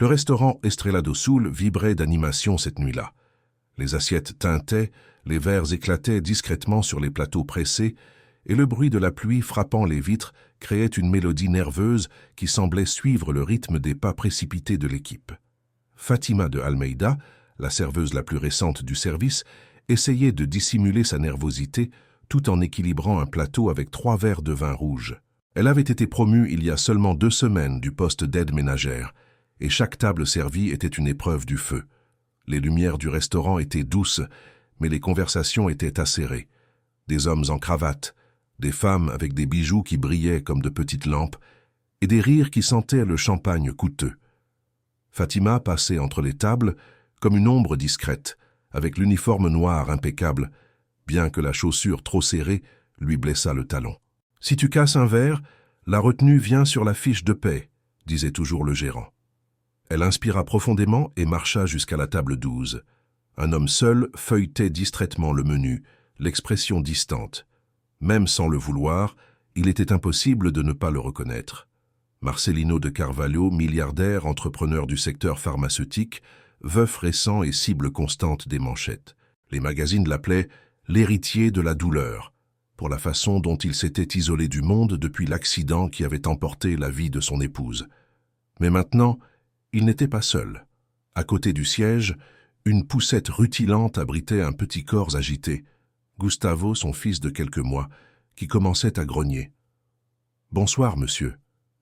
Le restaurant Estrella do Sul vibrait d'animation cette nuit-là. Les assiettes tintaient, les verres éclataient discrètement sur les plateaux pressés, et le bruit de la pluie frappant les vitres créait une mélodie nerveuse qui semblait suivre le rythme des pas précipités de l'équipe. Fatima de Almeida, la serveuse la plus récente du service, essayait de dissimuler sa nervosité tout en équilibrant un plateau avec 3 verres de vin rouge. Elle avait été promue il y a seulement 2 semaines du poste d'aide ménagère, et chaque table servie était une épreuve du feu. Les lumières du restaurant étaient douces, mais les conversations étaient acérées. Des hommes en cravate, des femmes avec des bijoux qui brillaient comme de petites lampes, et des rires qui sentaient le champagne coûteux. Fatima passait entre les tables comme une ombre discrète, avec l'uniforme noir impeccable, bien que la chaussure trop serrée lui blessât le talon. « Si tu casses un verre, la retenue vient sur la fiche de paie », disait toujours le gérant. Elle inspira profondément et marcha jusqu'à la table 12. Un homme seul feuilletait distraitement le menu, l'expression distante. Même sans le vouloir, il était impossible de ne pas le reconnaître. Marcelino de Carvalho, milliardaire, entrepreneur du secteur pharmaceutique, veuf récent et cible constante des manchettes. Les magazines l'appelaient « l'héritier de la douleur », pour la façon dont il s'était isolé du monde depuis l'accident qui avait emporté la vie de son épouse. Mais maintenant, il n'était pas seul. À côté du siège, une poussette rutilante abritait un petit corps agité, Gustavo, son fils de quelques mois, qui commençait à grogner. « Bonsoir, monsieur »,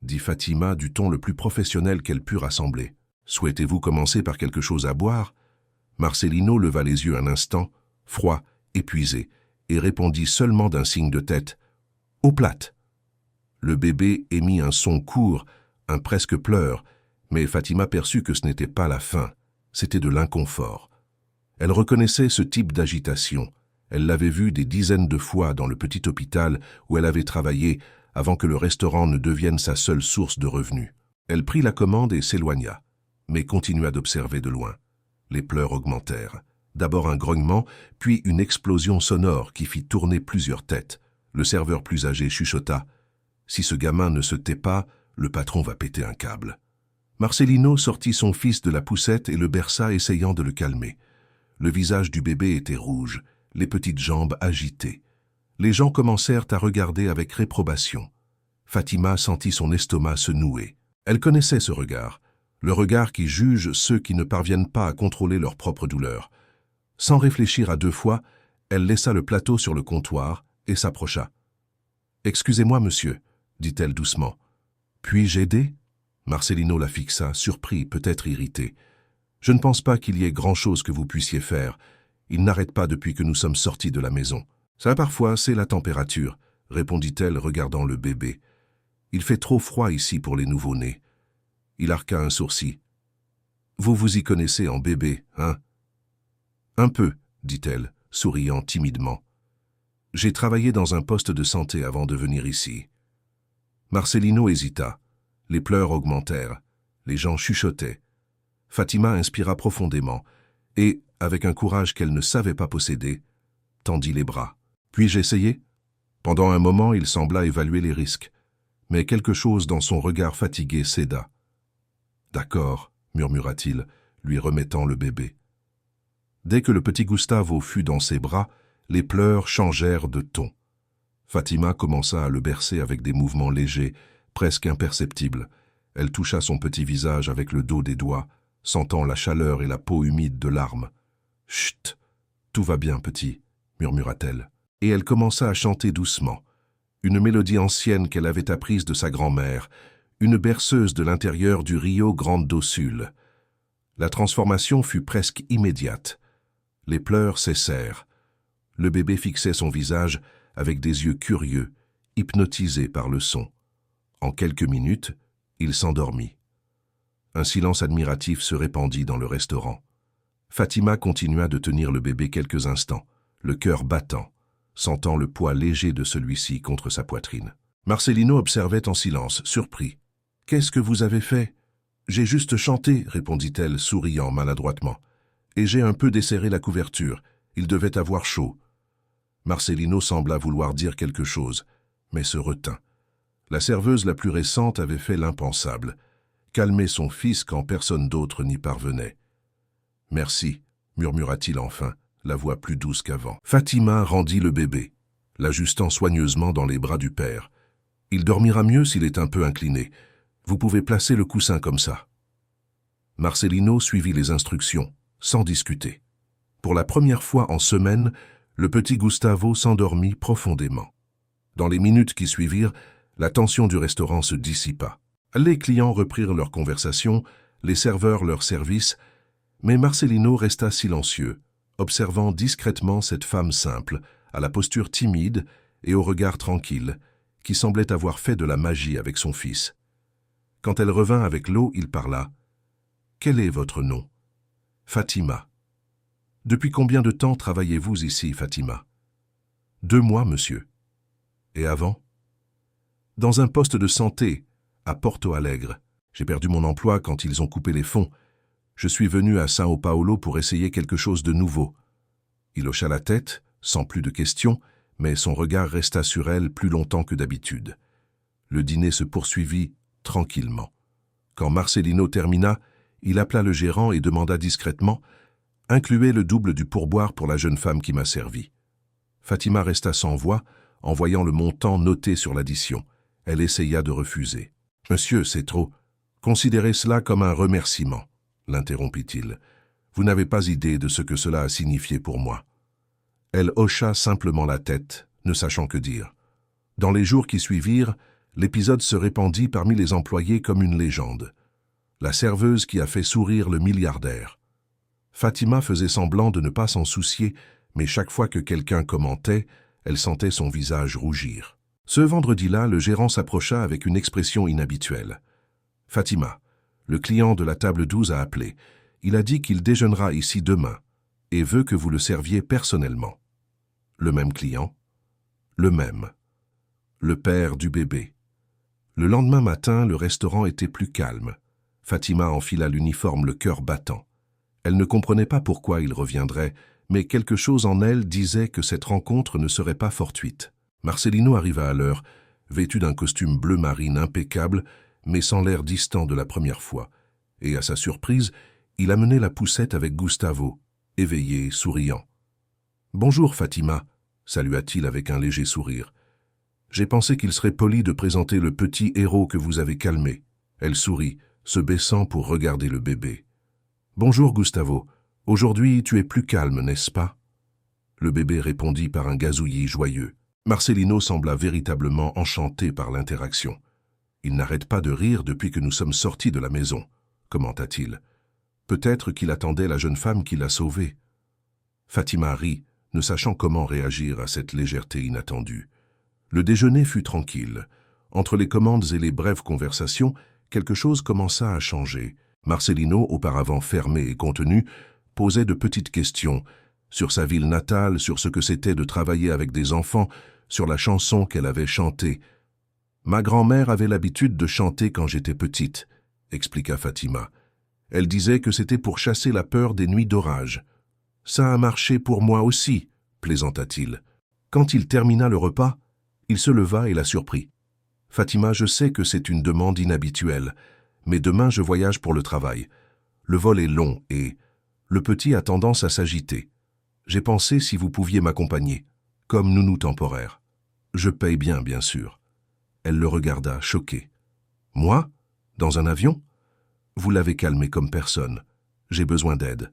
dit Fatima du ton le plus professionnel qu'elle put rassembler. « Souhaitez-vous commencer par quelque chose à boire ?» Marcelino leva les yeux un instant, froid, épuisé, et répondit seulement d'un signe de tête. « Eau plate !» Le bébé émit un son court, un presque pleur, mais Fatima perçut que ce n'était pas la faim, c'était de l'inconfort. Elle reconnaissait ce type d'agitation. Elle l'avait vu des dizaines de fois dans le petit hôpital où elle avait travaillé avant que le restaurant ne devienne sa seule source de revenus. Elle prit la commande et s'éloigna, mais continua d'observer de loin. Les pleurs augmentèrent. D'abord un grognement, puis une explosion sonore qui fit tourner plusieurs têtes. Le serveur plus âgé chuchota. « Si ce gamin ne se tait pas, le patron va péter un câble. » Marcelino sortit son fils de la poussette et le berça essayant de le calmer. Le visage du bébé était rouge, les petites jambes agitées. Les gens commencèrent à regarder avec réprobation. Fatima sentit son estomac se nouer. Elle connaissait ce regard, le regard qui juge ceux qui ne parviennent pas à contrôler leur propre douleur. Sans réfléchir à 2 fois, elle laissa le plateau sur le comptoir et s'approcha. « Excusez-moi, monsieur, » dit-elle doucement. « Puis-je aider ?» Marcelino la fixa, surpris, peut-être irrité. « Je ne pense pas qu'il y ait grand-chose que vous puissiez faire. Il n'arrête pas depuis que nous sommes sortis de la maison. »« Ça, parfois, c'est la température, » répondit-elle, regardant le bébé. « Il fait trop froid ici pour les nouveau-nés. » Il arqua un sourcil. « Vous vous y connaissez en bébé, hein ?»« Un peu, » dit-elle, souriant timidement. « J'ai travaillé dans un poste de santé avant de venir ici. » Marcelino hésita. Les pleurs augmentèrent. Les gens chuchotaient. Fatima inspira profondément et, avec un courage qu'elle ne savait pas posséder, tendit les bras. « Puis-je essayer ?» Pendant un moment, il sembla évaluer les risques, mais quelque chose dans son regard fatigué céda. « D'accord, » murmura-t-il, lui remettant le bébé. Dès que le petit Gustavo fut dans ses bras, les pleurs changèrent de ton. Fatima commença à le bercer avec des mouvements légers, presque imperceptibles. Elle toucha son petit visage avec le dos des doigts, sentant la chaleur et la peau humide de larmes. « Chut, tout va bien, petit », murmura-t-elle. Et elle commença à chanter doucement, une mélodie ancienne qu'elle avait apprise de sa grand-mère, une berceuse de l'intérieur du Rio Grande do Sul. La transformation fut presque immédiate. Les pleurs cessèrent. Le bébé fixait son visage avec des yeux curieux, hypnotisé par le son. En quelques minutes, il s'endormit. Un silence admiratif se répandit dans le restaurant. Fatima continua de tenir le bébé quelques instants, le cœur battant, sentant le poids léger de celui-ci contre sa poitrine. Marcelino observait en silence, surpris. « Qu'est-ce que vous avez fait ?»« J'ai juste chanté, » répondit-elle, souriant maladroitement. « Et j'ai un peu desserré la couverture. Il devait avoir chaud. » Marcelino sembla vouloir dire quelque chose, mais se retint. La serveuse la plus récente avait fait l'impensable. calmer son fils quand personne d'autre n'y parvenait. « Merci », murmura-t-il enfin, la voix plus douce qu'avant. Fatima rendit le bébé, l'ajustant soigneusement dans les bras du père. « Il dormira mieux s'il est un peu incliné. Vous pouvez placer le coussin comme ça. » Marcelino suivit les instructions, sans discuter. Pour la première fois en semaine, le petit Gustavo s'endormit profondément. Dans les minutes qui suivirent, la tension du restaurant se dissipa. Les clients reprirent leur conversation, les serveurs leur service, mais Marcelino resta silencieux, observant discrètement cette femme simple, à la posture timide et au regard tranquille, qui semblait avoir fait de la magie avec son fils. Quand elle revint avec l'eau, il parla. « Quel est votre nom ?»« Fatima. »« Depuis combien de temps travaillez-vous ici, Fatima ?»« 2 mois, monsieur. »« Et avant ?»« Dans un poste de santé, à Porto Alegre. J'ai perdu mon emploi quand ils ont coupé les fonds. Je suis venu à São Paulo pour essayer quelque chose de nouveau. » Il hocha la tête, sans plus de questions, mais son regard resta sur elle plus longtemps que d'habitude. Le dîner se poursuivit tranquillement. Quand Marcelino termina, il appela le gérant et demanda discrètement « Incluez le double du pourboire pour la jeune femme qui m'a servi. » Fatima resta sans voix, en voyant le montant noté sur l'addition. Elle essaya de refuser. « Monsieur, c'est trop. Considérez cela comme un remerciement, » l'interrompit-il. « Vous n'avez pas idée de ce que cela a signifié pour moi. » Elle hocha simplement la tête, ne sachant que dire. Dans les jours qui suivirent, l'épisode se répandit parmi les employés comme une légende. La serveuse qui a fait sourire le milliardaire. Fatima faisait semblant de ne pas s'en soucier, mais chaque fois que quelqu'un commentait, elle sentait son visage rougir. Ce vendredi-là, le gérant s'approcha avec une expression inhabituelle. « Fatima, le client de la table 12 a appelé. Il a dit qu'il déjeunera ici demain et veut que vous le serviez personnellement. » Le même client, le même. Le père du bébé. Le lendemain matin, le restaurant était plus calme. Fatima enfila l'uniforme, le cœur battant. Elle ne comprenait pas pourquoi il reviendrait, mais quelque chose en elle disait que cette rencontre ne serait pas fortuite. Marcelino arriva à l'heure, vêtu d'un costume bleu marine impeccable, mais sans l'air distant de la première fois. Et à sa surprise, il amenait la poussette avec Gustavo, éveillé, souriant. « Bonjour, Fatima », salua-t-il avec un léger sourire. « J'ai pensé qu'il serait poli de présenter le petit héros que vous avez calmé. » Elle sourit, se baissant pour regarder le bébé. « Bonjour, Gustavo. Aujourd'hui, tu es plus calme, n'est-ce pas ?» Le bébé répondit par un gazouillis joyeux. Marcelino sembla véritablement enchanté par l'interaction. « Il n'arrête pas de rire depuis que nous sommes sortis de la maison, » commenta-t-il. « Peut-être qu'il attendait la jeune femme qui l'a sauvé. » Fatima rit, ne sachant comment réagir à cette légèreté inattendue. Le déjeuner fut tranquille. Entre les commandes et les brèves conversations, quelque chose commença à changer. Marcelino, auparavant fermé et contenu, posait de petites questions sur sa ville natale, sur ce que c'était de travailler avec des enfants, sur la chanson qu'elle avait chantée. « Ma grand-mère avait l'habitude de chanter quand j'étais petite », expliqua Fatima. Elle disait que c'était pour chasser la peur des nuits d'orage. « Ça a marché pour moi aussi », plaisanta-t-il. Quand il termina le repas, il se leva et la surprit. « Fatima, je sais que c'est une demande inhabituelle, mais demain je voyage pour le travail. Le vol est long et le petit a tendance à s'agiter. J'ai pensé si vous pouviez m'accompagner, comme nounou temporaire. Je paye bien sûr. » Elle le regarda, choquée. « Moi? Dans un avion? Vous l'avez calmé comme personne. J'ai besoin d'aide.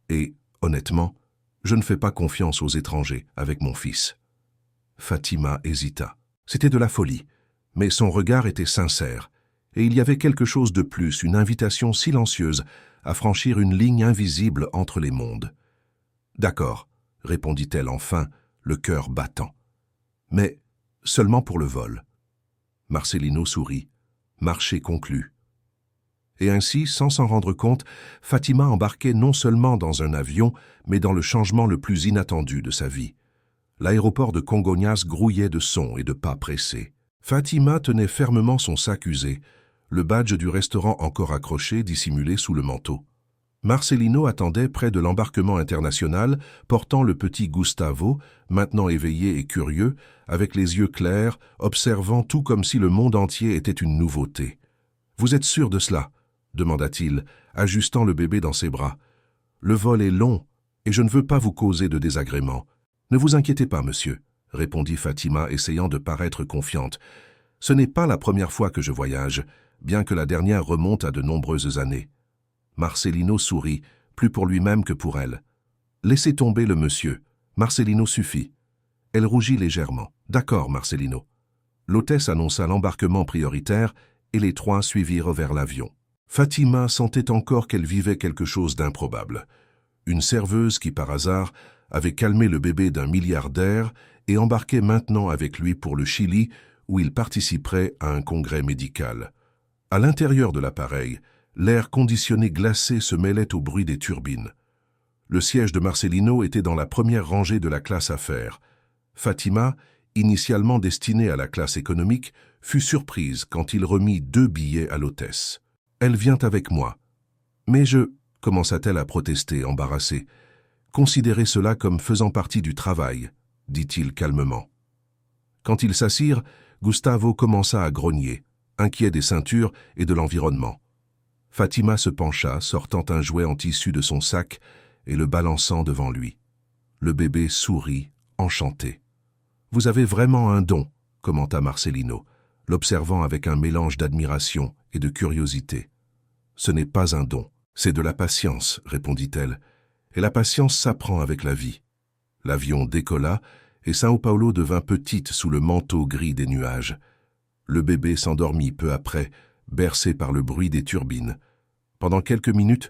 Et, honnêtement, je ne fais pas confiance aux étrangers avec mon fils. » Fatima hésita. C'était de la folie, mais son regard était sincère, et il y avait quelque chose de plus, une invitation silencieuse à franchir une ligne invisible entre les mondes. « D'accord, » répondit-elle enfin, le cœur battant. « Mais seulement pour le vol. » Marcelino sourit. Marché conclu. Et ainsi, sans s'en rendre compte, Fatima embarquait non seulement dans un avion, mais dans le changement le plus inattendu de sa vie. L'aéroport de Congonhas grouillait de sons et de pas pressés. Fatima tenait fermement son sac usé, le badge du restaurant encore accroché, dissimulé sous le manteau. Marcelino attendait près de l'embarquement international, portant le petit Gustavo, maintenant éveillé et curieux, avec les yeux clairs, observant tout comme si le monde entier était une nouveauté. « Vous êtes sûr de cela ?» demanda-t-il, ajustant le bébé dans ses bras. « Le vol est long, et je ne veux pas vous causer de désagréments. »« Ne vous inquiétez pas, monsieur, » répondit Fatima, essayant de paraître confiante. « Ce n'est pas la première fois que je voyage, bien que la dernière remonte à de nombreuses années. » Marcelino sourit, plus pour lui-même que pour elle. « Laissez tomber le monsieur. Marcelino suffit. » Elle rougit légèrement. « D'accord, Marcelino. » L'hôtesse annonça l'embarquement prioritaire et les trois suivirent vers l'avion. Fatima sentait encore qu'elle vivait quelque chose d'improbable. Une serveuse qui, par hasard, avait calmé le bébé d'un milliardaire et embarquait maintenant avec lui pour le Chili, où il participerait à un congrès médical. À l'intérieur de l'appareil, l'air conditionné glacé se mêlait au bruit des turbines. Le siège de Marcelino était dans la première rangée de la classe affaires. Fatima, initialement destinée à la classe économique, fut surprise quand il remit 2 billets à l'hôtesse. « Elle vient avec moi. »« Mais je... » commença-t-elle à protester, embarrassée. « Considérez cela comme faisant partie du travail, » dit-il calmement. Quand ils s'assirent, Gustavo commença à grogner, inquiet des ceintures et de l'environnement. Fatima se pencha, sortant un jouet en tissu de son sac et le balançant devant lui. Le bébé sourit, enchanté. « Vous avez vraiment un don, » commenta Marcelino, l'observant avec un mélange d'admiration et de curiosité. « Ce n'est pas un don, c'est de la patience, » répondit-elle, « et la patience s'apprend avec la vie. » L'avion décolla et São Paulo devint petite sous le manteau gris des nuages. Le bébé s'endormit peu après, bercé par le bruit des turbines. Pendant quelques minutes,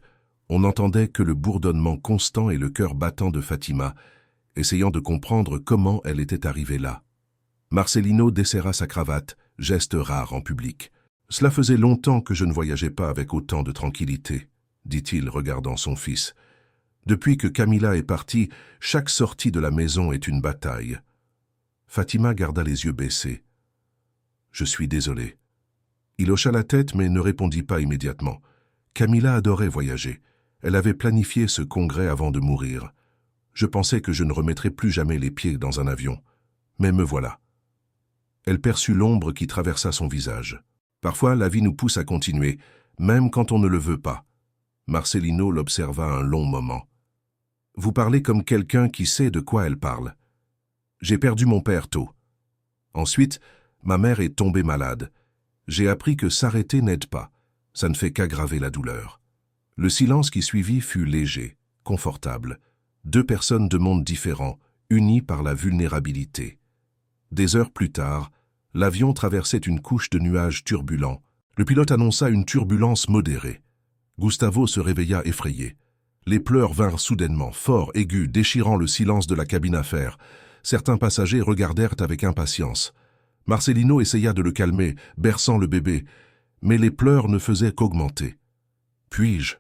on n'entendait que le bourdonnement constant et le cœur battant de Fatima, essayant de comprendre comment elle était arrivée là. Marcelino desserra sa cravate, geste rare en public. « Cela faisait longtemps que je ne voyageais pas avec autant de tranquillité, » dit-il, regardant son fils. « Depuis que Camila est partie, chaque sortie de la maison est une bataille. » Fatima garda les yeux baissés. « Je suis désolé. » Il hocha la tête mais ne répondit pas immédiatement. Camila adorait voyager. Elle avait planifié ce congrès avant de mourir. Je pensais que je ne remettrais plus jamais les pieds dans un avion. Mais me voilà. Elle perçut l'ombre qui traversa son visage. Parfois, la vie nous pousse à continuer, même quand on ne le veut pas. Marcelino l'observa un long moment. « Vous parlez comme quelqu'un qui sait de quoi elle parle. J'ai perdu mon père tôt. Ensuite, ma mère est tombée malade. J'ai appris que s'arrêter n'aide pas. Ça ne fait qu'aggraver la douleur. » Le silence qui suivit fut léger, confortable. 2 personnes de mondes différents, unies par la vulnérabilité. Des heures plus tard, l'avion traversait une couche de nuages turbulents. Le pilote annonça une turbulence modérée. Gustavo se réveilla effrayé. Les pleurs vinrent soudainement, forts, aigus, déchirant le silence de la cabine affaires. Certains passagers regardèrent avec impatience. Marcelino essaya de le calmer, berçant le bébé, mais les pleurs ne faisaient qu'augmenter. « Puis-je »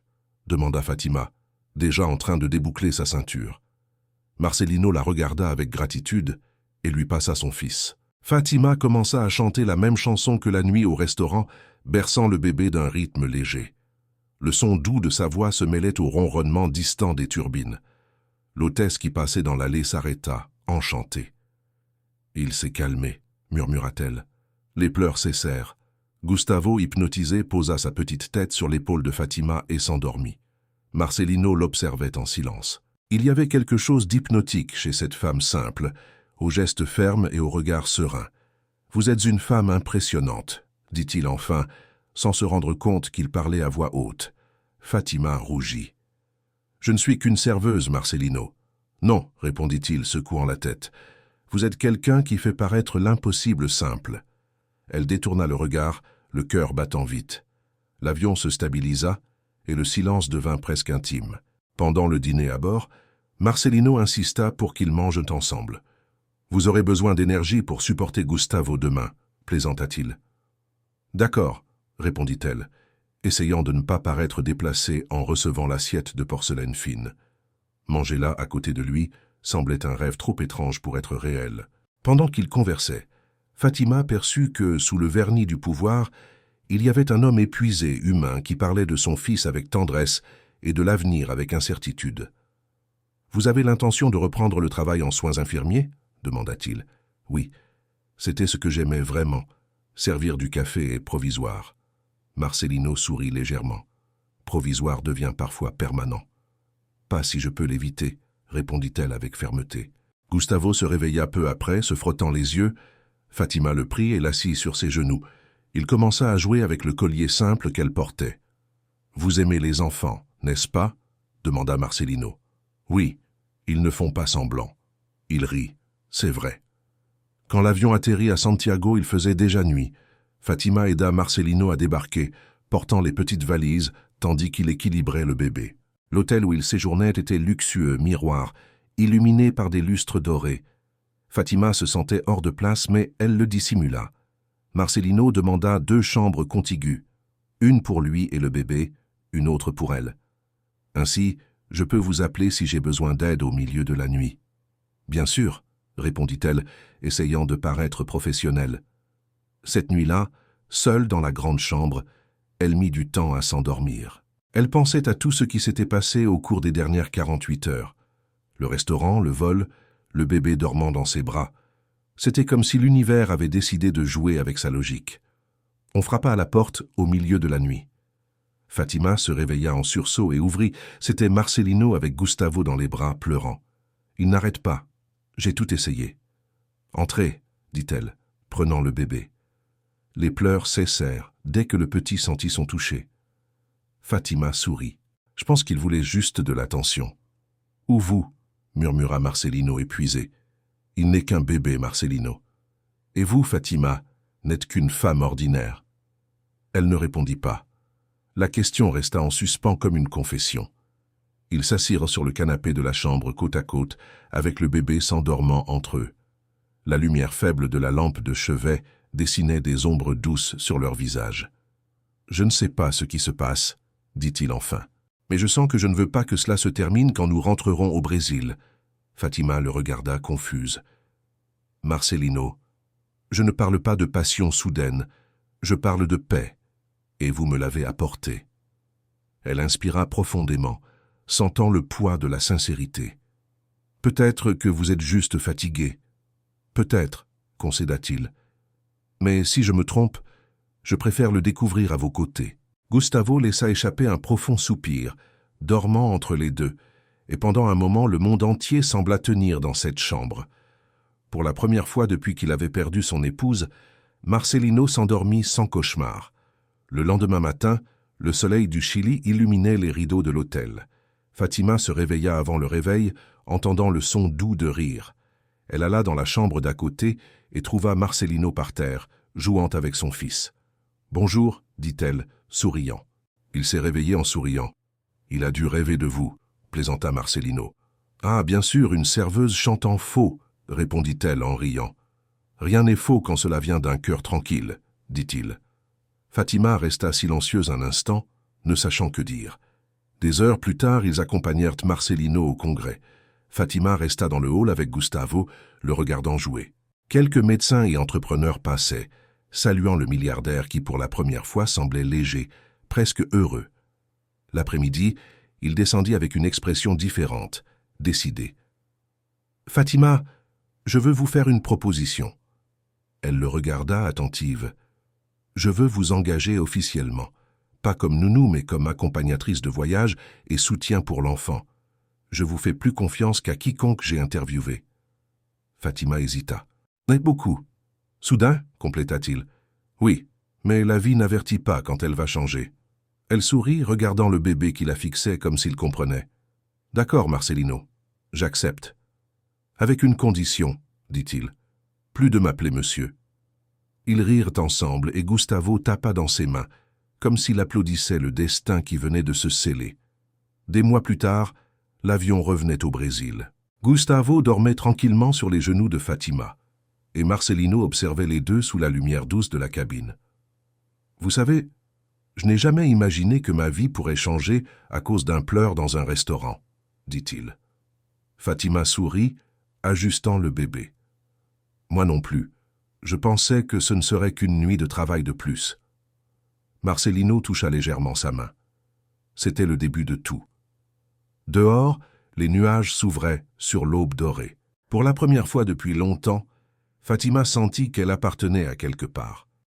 demanda Fatima, déjà en train de déboucler sa ceinture. Marcelino la regarda avec gratitude et lui passa son fils. Fatima commença à chanter la même chanson que la nuit au restaurant, berçant le bébé d'un rythme léger. Le son doux de sa voix se mêlait au ronronnement distant des turbines. L'hôtesse qui passait dans l'allée s'arrêta, enchantée. « Il s'est calmé » murmura-t-elle. Les pleurs cessèrent. Gustavo, hypnotisé, posa sa petite tête sur l'épaule de Fatima et s'endormit. Marcelino l'observait en silence. Il y avait quelque chose d'hypnotique chez cette femme simple, aux gestes fermes et au regard serein. « Vous êtes une femme impressionnante », dit-il enfin, sans se rendre compte qu'il parlait à voix haute. Fatima rougit. « Je ne suis qu'une serveuse, Marcelino. »« Non, » répondit-il, secouant la tête. « Vous êtes quelqu'un qui fait paraître l'impossible simple. » Elle détourna le regard, le cœur battant vite. L'avion se stabilisa et le silence devint presque intime. Pendant le dîner à bord, Marcelino insista pour qu'ils mangent ensemble. « Vous aurez besoin d'énergie pour supporter Gustavo demain, » plaisanta-t-il. « D'accord, » répondit-elle, essayant de ne pas paraître déplacée en recevant l'assiette de porcelaine fine. Manger là, à côté de lui, semblait un rêve trop étrange pour être réel. Pendant qu'ils conversaient, Fatima perçut que, sous le vernis du pouvoir, il y avait un homme épuisé, humain, qui parlait de son fils avec tendresse et de l'avenir avec incertitude. « Vous avez l'intention de reprendre le travail en soins infirmiers ?» demanda-t-il. « Oui, c'était ce que j'aimais vraiment. Servir du café est provisoire. » Marcelino sourit légèrement. provisoire devient parfois permanent. Pas si je peux l'éviter, répondit-elle avec fermeté. Gustavo se réveilla peu après, se frottant les yeux. Fatima le prit et l'assit sur ses genoux. Il commença à jouer avec le collier simple qu'elle portait. « Vous aimez les enfants, n'est-ce pas ?» demanda Marcelino. « Oui, ils ne font pas semblant. » Il rit. « C'est vrai. » Quand l'avion atterrit à Santiago, il faisait déjà nuit. Fatima aida Marcelino à débarquer, portant les petites valises, tandis qu'il équilibrait le bébé. L'hôtel où il séjournait était luxueux, miroir, illuminé par des lustres dorés. Fatima se sentait hors de place, mais elle le dissimula. Marcelino demanda 2 chambres contiguës, une pour lui et le bébé, une autre pour elle. Ainsi, je peux vous appeler si j'ai besoin d'aide au milieu de la nuit. Bien sûr, répondit-elle, essayant de paraître professionnelle. Cette nuit-là, seule dans la grande chambre, elle mit du temps à s'endormir. Elle pensait à tout ce qui s'était passé au cours des dernières 48 heures. Le restaurant, le vol, le bébé dormant dans ses bras. C'était comme si l'univers avait décidé de jouer avec sa logique. On frappa à la porte au milieu de la nuit. Fatima se réveilla en sursaut et ouvrit. C'était Marcelino avec Gustavo dans les bras, pleurant. « Il n'arrête pas. J'ai tout essayé. »« Entrez, » dit-elle, prenant le bébé. Les pleurs cessèrent dès que le petit sentit son toucher. Fatima sourit. « Je pense qu'il voulait juste de l'attention. »« Ou vous ?» murmura Marcelino épuisé. « Il n'est qu'un bébé, Marcelino. Et vous, Fatima, n'êtes qu'une femme ordinaire. » Elle ne répondit pas. La question resta en suspens comme une confession. Ils s'assirent sur le canapé de la chambre côte à côte, avec le bébé s'endormant entre eux. La lumière faible de la lampe de chevet dessinait des ombres douces sur leur visage. « Je ne sais pas ce qui se passe, » dit-il enfin. « Mais je sens que je ne veux pas que cela se termine quand nous rentrerons au Brésil. » Fatima le regarda confuse. « Marcelino, je ne parle pas de passion soudaine, je parle de paix, et vous me l'avez apportée. » Elle inspira profondément, sentant le poids de la sincérité. « Peut-être que vous êtes juste fatigué. Peut-être, concéda-t-il. Mais si je me trompe, je préfère le découvrir à vos côtés. » Gustavo laissa échapper un profond soupir, dormant entre les deux, et pendant un moment le monde entier sembla tenir dans cette chambre. Pour la première fois depuis qu'il avait perdu son épouse, Marcelino s'endormit sans cauchemar. Le lendemain matin, le soleil du Chili illuminait les rideaux de l'hôtel. Fatima se réveilla avant le réveil, entendant le son doux de rire. Elle alla dans la chambre d'à côté et trouva Marcelino par terre, jouant avec son fils. « Bonjour, » dit-elle, souriant. Il s'est réveillé en souriant. « Il a dû rêver de vous, » plaisanta Marcelino. « Ah, bien sûr, une serveuse chantant faux, » répondit-elle en riant. « Rien n'est faux quand cela vient d'un cœur tranquille, » dit-il. Fatima resta silencieuse un instant, ne sachant que dire. Des heures plus tard, ils accompagnèrent Marcelino au congrès. Fatima resta dans le hall avec Gustavo, le regardant jouer. Quelques médecins et entrepreneurs passaient, saluant le milliardaire qui pour la première fois semblait léger, presque heureux. L'après-midi, il descendit avec une expression différente, décidée. « Fatima, je veux vous faire une proposition. » Elle le regarda attentive. « Je veux vous engager officiellement, pas comme nounou mais comme accompagnatrice de voyage et soutien pour l'enfant. Je vous fais plus confiance qu'à quiconque j'ai interviewé. » Fatima hésita. « Mais beaucoup. »« Soudain ?» compléta-t-il. « Oui, mais la vie n'avertit pas quand elle va changer. » Elle sourit, regardant le bébé qui la fixait comme s'il comprenait. « D'accord, Marcelino, j'accepte. »« Avec une condition, » dit-il. « Plus de m'appeler monsieur. » Ils rirent ensemble et Gustavo tapa dans ses mains, comme s'il applaudissait le destin qui venait de se sceller. Des mois plus tard, l'avion revenait au Brésil. Gustavo dormait tranquillement sur les genoux de Fatima, et Marcelino observait les deux sous la lumière douce de la cabine. « Vous savez, je n'ai jamais imaginé que ma vie pourrait changer à cause d'un pleur dans un restaurant, » dit-il. Fatima sourit, ajustant le bébé. « Moi non plus. Je pensais que ce ne serait qu'une nuit de travail de plus. » Marcelino toucha légèrement sa main. C'était le début de tout. Dehors, les nuages s'ouvraient sur l'aube dorée. Pour la première fois depuis longtemps, Fatima sentit qu'elle appartenait à quelque part.